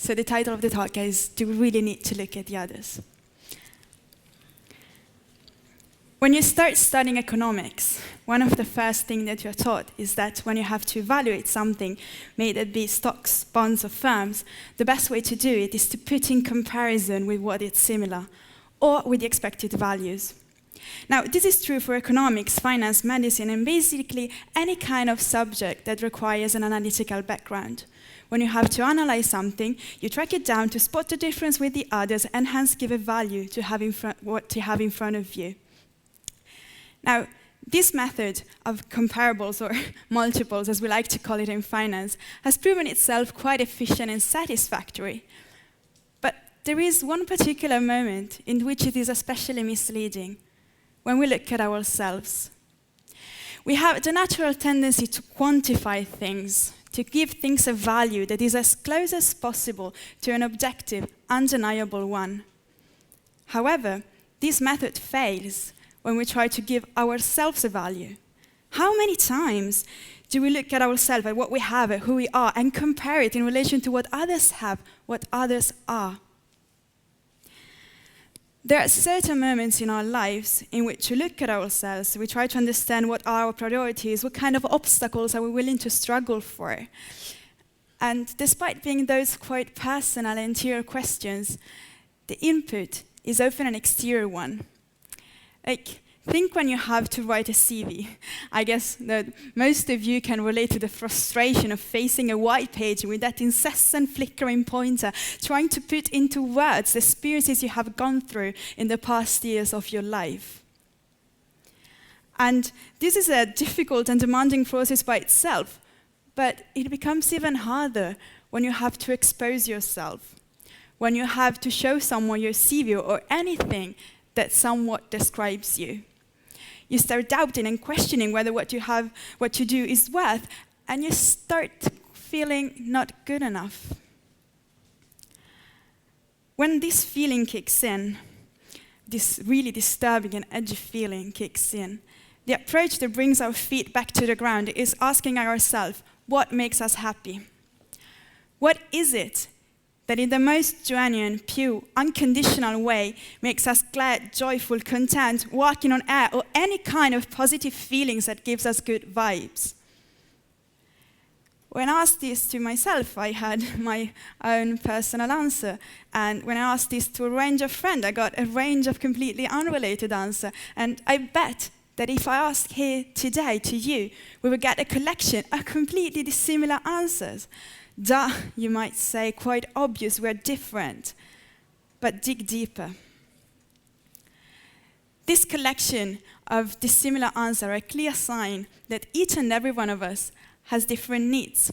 So the title of the talk is, Do we really need to look at the others? When you start studying economics, one of the first things that you're taught is that when you have to evaluate something, may it be stocks, bonds, or firms, the best way to do it is to put in comparison with what is similar, or with the expected values. Now, this is true for economics, finance, medicine, and basically any kind of subject that requires an analytical background. When you have to analyze something, you track it down to spot the difference with the others and hence give a value to what you have in front of you. Now, this method of comparables, or multiples, as we like to call it in finance, has proven itself quite efficient and satisfactory. But there is one particular moment in which it is especially misleading, when we look at ourselves. We have the natural tendency to quantify things, to give things a value that is as close as possible to an objective, undeniable one. However, this method fails when we try to give ourselves a value. How many times do we look at ourselves, at what we have, at who we are, and compare it in relation to what others have, what others are? There are certain moments in our lives in which we look at ourselves, we try to understand what are our priorities, what kind of obstacles are we willing to struggle for. And despite being those quite personal and interior questions, the input is often an exterior one. Like, think when you have to write a CV. I guess that most of you can relate to the frustration of facing a white page with that incessant flickering pointer, trying to put into words the experiences you have gone through in the past years of your life. And this is a difficult and demanding process by itself, but it becomes even harder when you have to expose yourself, when you have to show someone your CV or anything that somewhat describes you. You start doubting and questioning whether what you do is worth, and you start feeling not good enough. When this feeling kicks in, this really disturbing and edgy feeling kicks in, the approach that brings our feet back to the ground is asking ourselves, what makes us happy? What is it that in the most genuine, pure, unconditional way makes us glad, joyful, content, walking on air, or any kind of positive feelings that gives us good vibes? When I asked this to myself, I had my own personal answer. And when I asked this to a range of friends, I got a range of completely unrelated answers. And I bet that if I asked here today to you, we would get a collection of completely dissimilar answers. Duh, you might say, quite obvious, we're different. But dig deeper. This collection of dissimilar answers are a clear sign that each and every one of us has different needs.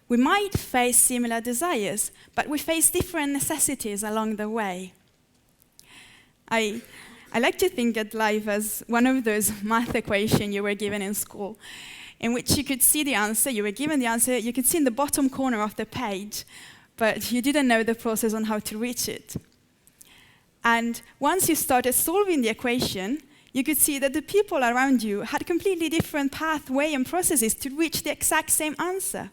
We might face similar desires, but we face different necessities along the way. I like to think of life as one of those math equations you were given in school, in which you could see the answer, you were given the answer, you could see in the bottom corner of the page, but you didn't know the process on how to reach it. And once you started solving the equation, you could see that the people around you had completely different pathways and processes to reach the exact same answer.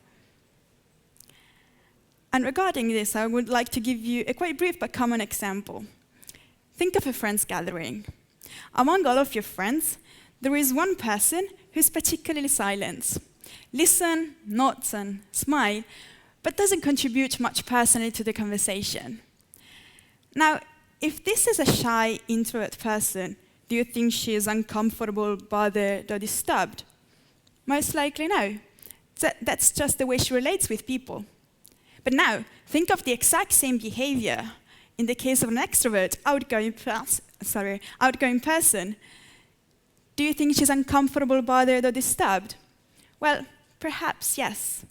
And regarding this, I would like to give you a quite brief but common example. Think of a friends gathering. Among all of your friends, there is one person who's particularly silent. Listen, nods, and smile, but doesn't contribute much personally to the conversation. Now, if this is a shy, introvert person, do you think she is uncomfortable, bothered, or disturbed? Most likely no. That's just the way she relates with people. But now, think of the exact same behavior in the case of an extrovert, outgoing person. Do you think she's uncomfortable, bothered, or disturbed? Well, perhaps yes.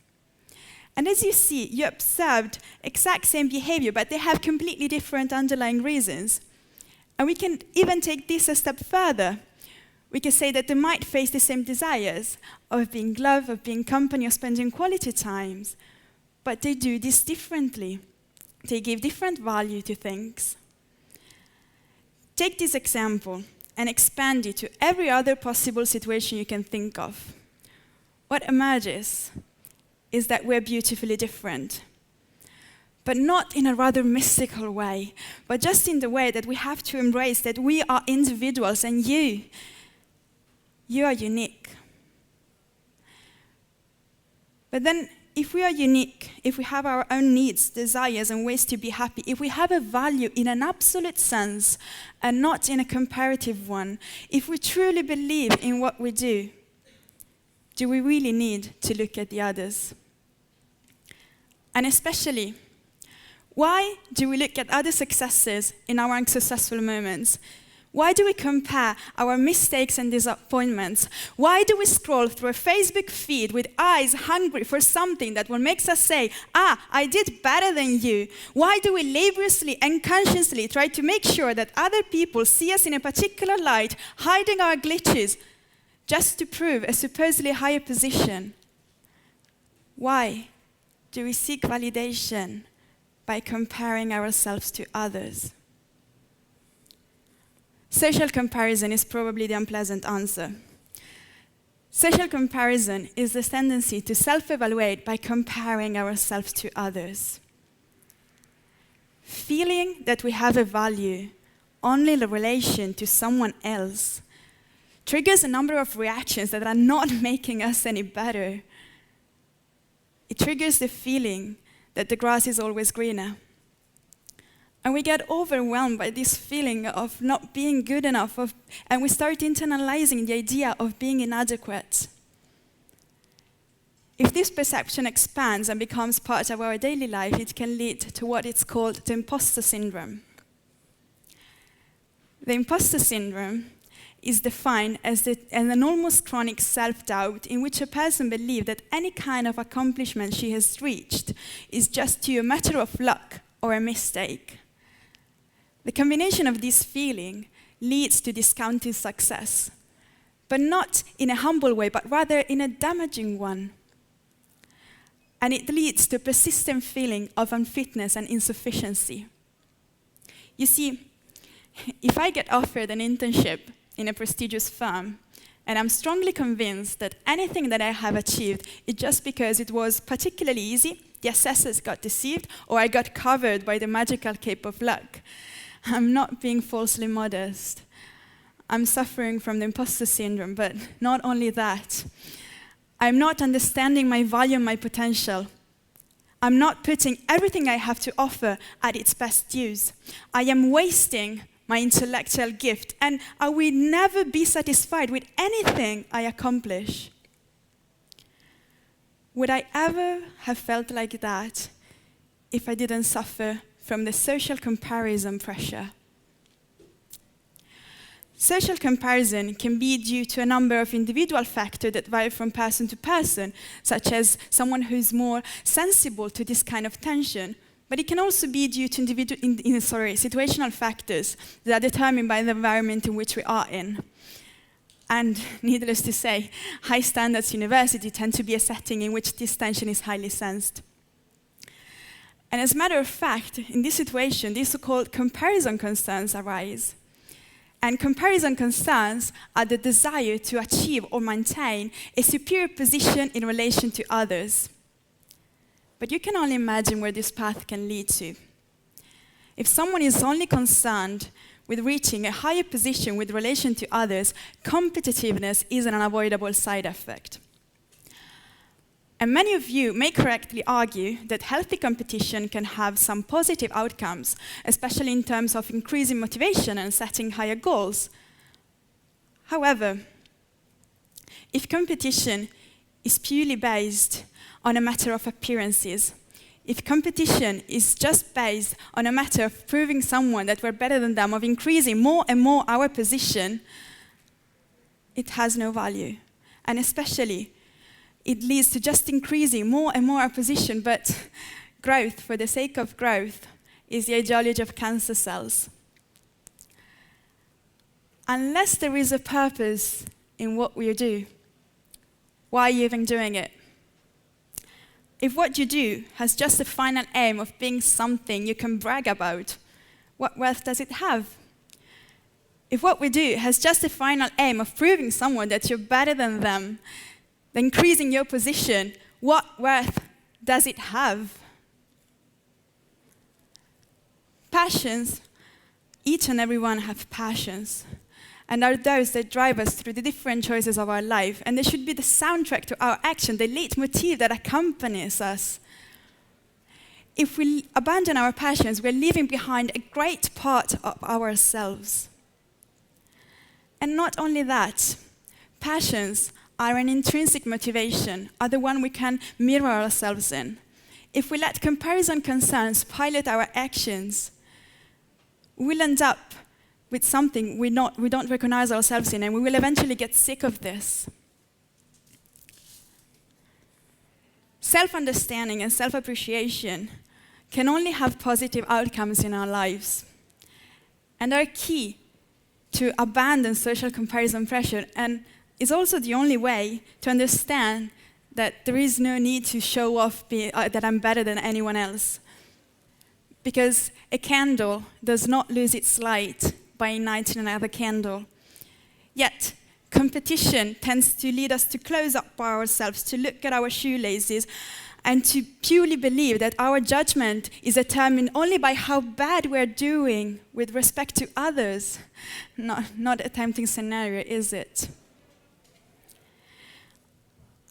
And as you see, you observed exact same behavior, but they have completely different underlying reasons. And we can even take this a step further. We can say that they might face the same desires of being loved, of being company, of spending quality times, but they do this differently. They give different value to things. Take this example and expand it to every other possible situation you can think of. What emerges is that we're beautifully different. but not in a rather mystical way, but just in the way that we have to embrace that we are individuals and you are unique. But then, if we are unique, if we have our own needs, desires, and ways to be happy, if we have a value in an absolute sense and not in a comparative one, if we truly believe in what we do we really need to look at the others? And especially, why do we look at other successes in our unsuccessful moments? Why do we compare our mistakes and disappointments? Why do we scroll through a Facebook feed with eyes hungry for something that will make us say, I did better than you? Why do we laboriously and consciously try to make sure that other people see us in a particular light, hiding our glitches, just to prove a supposedly higher position? Why do we seek validation by comparing ourselves to others? Social comparison is probably the unpleasant answer. Social comparison is the tendency to self-evaluate by comparing ourselves to others. Feeling that we have a value only in relation to someone else triggers a number of reactions that are not making us any better. It triggers the feeling that the grass is always greener. And we get overwhelmed by this feeling of not being good enough, and we start internalizing the idea of being inadequate. If this perception expands and becomes part of our daily life, it can lead to what is called the imposter syndrome. The imposter syndrome is defined as an enormous chronic self-doubt in which a person believes that any kind of accomplishment she has reached is just due a matter of luck or a mistake. The combination of this feeling leads to discounting success, but not in a humble way, but rather in a damaging one. And it leads to a persistent feeling of unfitness and insufficiency. You see, if I get offered an internship in a prestigious firm, and I'm strongly convinced that anything that I have achieved is just because it was particularly easy, the assessors got deceived, or I got covered by the magical cape of luck, I'm not being falsely modest. I'm suffering from the imposter syndrome, but not only that. I'm not understanding my value and my potential. I'm not putting everything I have to offer at its best use. I am wasting my intellectual gift, and I will never be satisfied with anything I accomplish. Would I ever have felt like that if I didn't suffer from the social comparison pressure? Social comparison can be due to a number of individual factors that vary from person to person, such as someone who is more sensible to this kind of tension. But it can also be due to situational factors that are determined by the environment in which we are in. And needless to say, high standards universities tend to be a setting in which this tension is highly sensed. And as a matter of fact, in this situation, these so-called comparison concerns arise. And comparison concerns are the desire to achieve or maintain a superior position in relation to others. But you can only imagine where this path can lead to. If someone is only concerned with reaching a higher position with relation to others, competitiveness is an unavoidable side effect. And many of you may correctly argue that healthy competition can have some positive outcomes, especially in terms of increasing motivation and setting higher goals. However, if competition is purely based on a matter of appearances, if competition is just based on a matter of proving someone that we're better than them, of increasing more and more our position, it has no value. And especially, it leads to just increasing more and more our position, but growth for the sake of growth is the ideology of cancer cells. Unless there is a purpose in what we do, why are you even doing it? If what you do has just the final aim of being something you can brag about, what worth does it have? If what we do has just the final aim of proving someone that you're better than them, increasing your position, what worth does it have? Passions, each and every one have passions, and are those that drive us through the different choices of our life, and they should be the soundtrack to our action, the leitmotif that accompanies us. If we abandon our passions, we're leaving behind a great part of ourselves. And not only that, passions are an intrinsic motivation, are the one we can mirror ourselves in. If we let comparison concerns pilot our actions, we'll end up with something we don't recognize ourselves in, and we will eventually get sick of this. Self-understanding and self-appreciation can only have positive outcomes in our lives, and are key to abandon social comparison pressure, and is also the only way to understand that there is no need to show off that I'm better than anyone else. Because a candle does not lose its light by igniting another candle. Yet, competition tends to lead us to close up ourselves, to look at our shoelaces, and to purely believe that our judgment is determined only by how bad we're doing with respect to others. Not a tempting scenario, is it?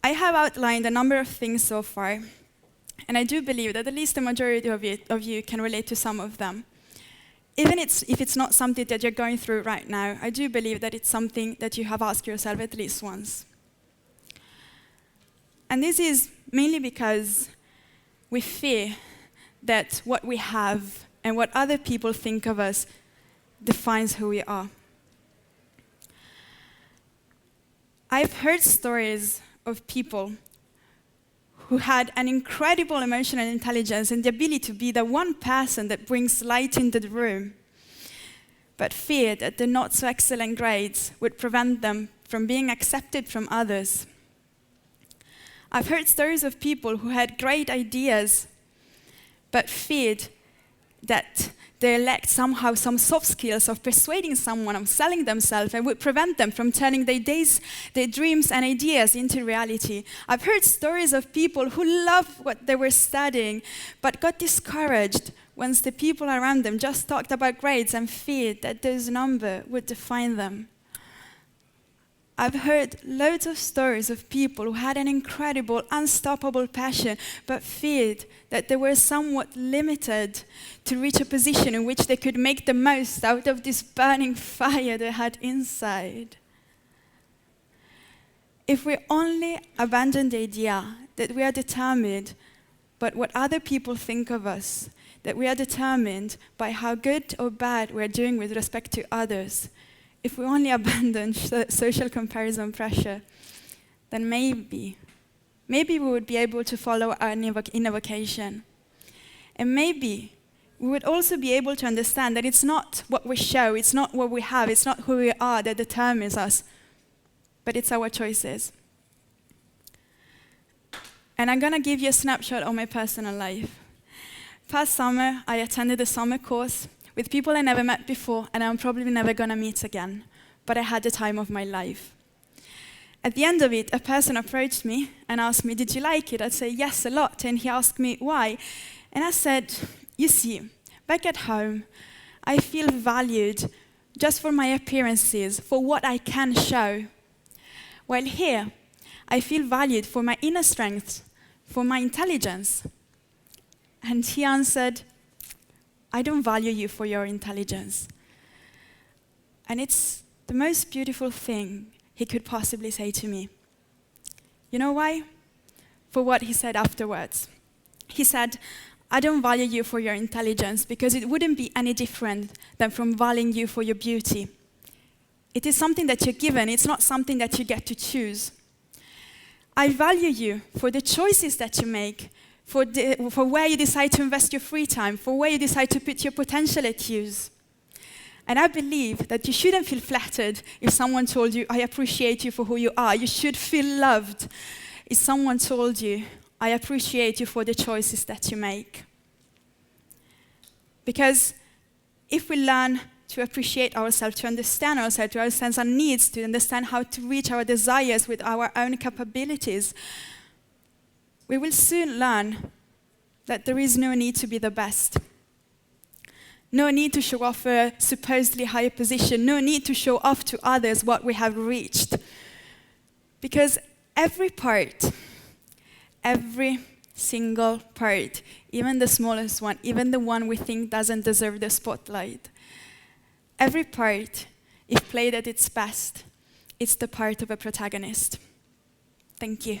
I have outlined a number of things so far, and I do believe that at least the majority of you can relate to some of them. Even if it's not something that you're going through right now, I do believe that it's something that you have asked yourself at least once. And this is mainly because we fear that what we have and what other people think of us defines who we are. I've heard stories of people who had an incredible emotional intelligence and the ability to be the one person that brings light into the room, but feared that the not so excellent grades would prevent them from being accepted from others. I've heard stories of people who had great ideas, but feared that they lacked somehow some soft skills of persuading someone, of selling themselves, and would prevent them from turning their dreams and ideas into reality. I've heard stories of people who loved what they were studying, but got discouraged once the people around them just talked about grades and feared that those numbers would define them. I've heard loads of stories of people who had an incredible, unstoppable passion, but feared that they were somewhat limited to reach a position in which they could make the most out of this burning fire they had inside. If we only abandon the idea that we are determined by what other people think of us, that we are determined by how good or bad we're doing with respect to others, if we only abandon social comparison pressure, then maybe we would be able to follow our inner vocation. And maybe we would also be able to understand that it's not what we show, it's not what we have, it's not who we are that determines us, but it's our choices. And I'm going to give you a snapshot of my personal life. Past summer, I attended a summer course with people I never met before, and I'm probably never going to meet again. But I had the time of my life. At the end of it, a person approached me and asked me, "Did you like it?" I'd say, "Yes, a lot." And he asked me, "Why?" And I said, "You see, back at home, I feel valued just for my appearances, for what I can show. While here, I feel valued for my inner strength, for my intelligence." And he answered, "I don't value you for your intelligence." And it's the most beautiful thing he could possibly say to me. You know why? For what he said afterwards. He said, "I don't value you for your intelligence because it wouldn't be any different than from valuing you for your beauty. It is something that you're given, it's not something that you get to choose. I value you for the choices that you make, for where you decide to invest your free time, for where you decide to put your potential at use. And I believe that you shouldn't feel flattered if someone told you, 'I appreciate you for who you are.' You should feel loved if someone told you, 'I appreciate you for the choices that you make.' Because if we learn to appreciate ourselves, to understand ourselves, to understand our needs, to understand how to reach our desires with our own capabilities, we will soon learn that there is no need to be the best. No need to show off a supposedly higher position. No need to show off to others what we have reached. Because every part, every single part, even the smallest one, even the one we think doesn't deserve the spotlight, every part, if played at its best, it's the part of a protagonist. Thank you.